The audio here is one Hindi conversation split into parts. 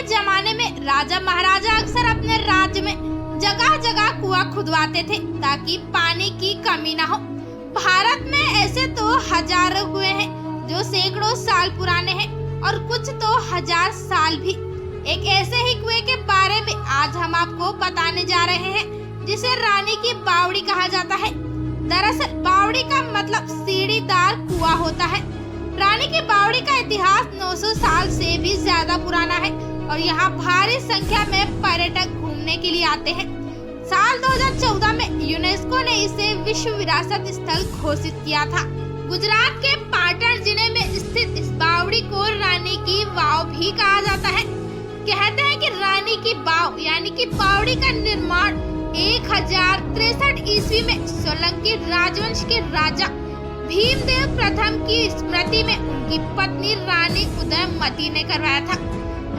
जमाने में राजा महाराजा अक्सर अपने राज्य में जगह जगह कुआं खुदवाते थे ताकि पानी की कमी ना हो। भारत में ऐसे तो हजारों कुएं हैं जो सैकड़ों साल पुराने हैं और कुछ तो 1000 साल भी। एक ऐसे ही कुएं के बारे में आज हम आपको बताने जा रहे हैं जिसे रानी की बावड़ी कहा जाता है। दरअसल बावड़ी का मतलब सीढ़ीदार कुआं होता है। रानी की बावड़ी का इतिहास 900 साल से भी ज्यादा पुराना है और यहाँ भारी संख्या में पर्यटक घूमने के लिए आते हैं। साल 2014 में यूनेस्को ने इसे विश्व विरासत स्थल घोषित किया था। गुजरात के पाटन जिले में स्थित इस बावड़ी को रानी की वाव भी कहा जाता है। कहते हैं कि रानी की वाव यानी कि बावड़ी का निर्माण 1063 ईस्वी में सोलंकी राजवंश के राजा भीमदेव प्रथम की स्मृति में उनकी पत्नी रानी उदयमती ने करवाया था।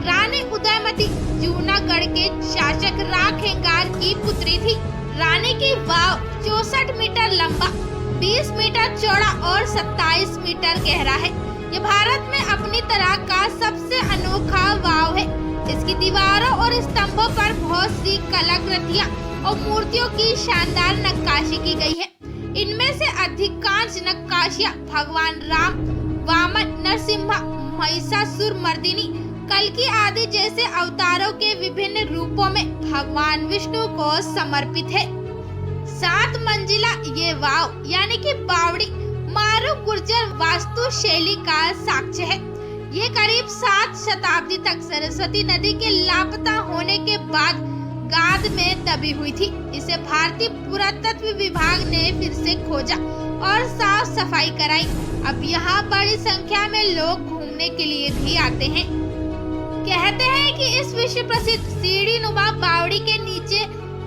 रानी उदयमती जूनागढ़ के शासक राखेंगार की पुत्री थी। रानी की वाव 64 मीटर लंबा, 20 मीटर चौड़ा और 27 मीटर गहरा है। ये भारत में अपनी तरह का सबसे अनोखा वाव है। इसकी दीवारों और स्तंभों पर बहुत सी कलाकृतियां और मूर्तियों की शानदार नक्काशी की गई है। इनमें से अधिकांश नक्काशियां भगवान राम, वामन, नरसिम्हा, महिषासुरमर्दिनी, कल्कि आदि जैसे अवतारों के विभिन्न रूपों में भगवान विष्णु को समर्पित है। 7 मंजिला ये वाव यानी कि बावड़ी मारू गुर्जर वास्तु शैली का साक्ष्य है। ये करीब 7 शताब्दी तक सरस्वती नदी के लापता होने के बाद गाद में दबी हुई थी। इसे भारतीय पुरातत्व विभाग ने फिर से खोजा और साफ सफाई कराई। अब यहाँ बड़ी संख्या में लोग घूमने के लिए भी आते हैं। कहते हैं कि इस विश्व प्रसिद्ध सीढ़ी नुमा बावड़ी के नीचे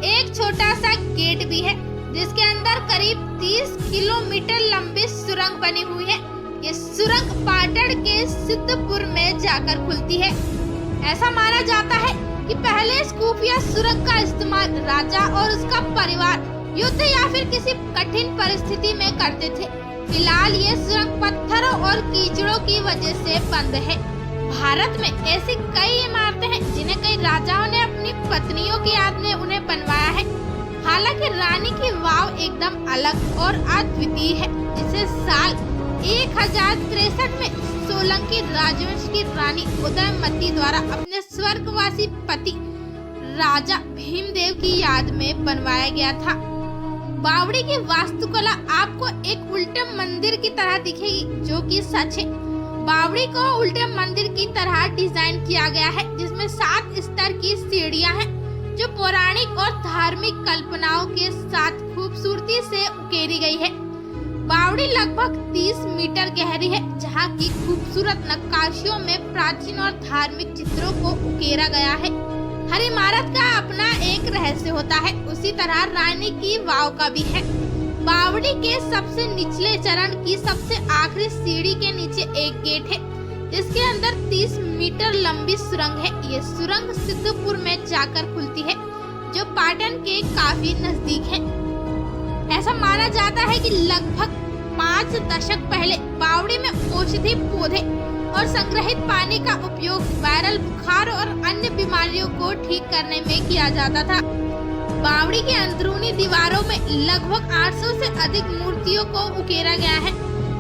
एक छोटा सा गेट भी है जिसके अंदर करीब 30 किलोमीटर लंबी सुरंग बनी हुई है। ये सुरंग पाटन के सिद्धपुर में जाकर खुलती है। ऐसा माना जाता है कि पहले इस खुफिया सुरंग का इस्तेमाल राजा और उसका परिवार युद्ध या फिर किसी कठिन परिस्थिति में करते थे। फिलहाल ये सुरंग पत्थरों और कीचड़ों की वजह से बंद है। भारत में ऐसी कई इमारतें हैं जिन्हें कई राजाओं ने अपनी पत्नियों की याद में उन्हें बनवाया है। हालांकि रानी की वाव एकदम अलग और अद्वितीय है, जिसे साल 1063 में सोलंकी राजवंश की रानी उदयमती द्वारा अपने स्वर्गवासी पति राजा भीमदेव की याद में बनवाया गया था। बावड़ी की वास्तुकला आपको एक उल्टे मंदिर की तरह दिखेगी, जो कि सच है। बावड़ी को उल्टे मंदिर की तरह डिजाइन किया गया है, जिसमें 7 स्तर की सीढ़ियां हैं जो पौराणिक और धार्मिक कल्पनाओं के साथ खूबसूरती से उकेरी गई है। बावड़ी लगभग 30 मीटर गहरी है, जहाँ की खूबसूरत नक्काशियों में प्राचीन और धार्मिक चित्रों को उकेरा गया है। हर इमारत का अपना एक रहस्य होता है, उसी तरह रानी की वाव का भी है। बावड़ी के सबसे निचले चरण की सबसे आखिरी सीढ़ी के नीचे एक गेट है, जिसके अंदर 30 मीटर लंबी सुरंग है। ये सुरंग सिद्धपुर में जाकर खुलती है, जो पाटन के काफी नजदीक है। ऐसा माना जाता है कि लगभग 5 दशक पहले बावड़ी में औषधि पौधे और संग्रहित पानी का उपयोग वायरल बुखार और अन्य बीमारियों को ठीक करने में किया जाता था। बावड़ी के अंदरूनी दीवारों में लगभग 800 से अधिक मूर्तियों को उकेरा गया है।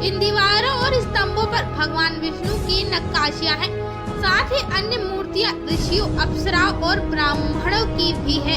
इन दीवारों और स्तंभों पर भगवान विष्णु की नक्काशियां हैं। साथ ही अन्य मूर्तियां ऋषियों, अप्सराओं और ब्राह्मणों की भी है।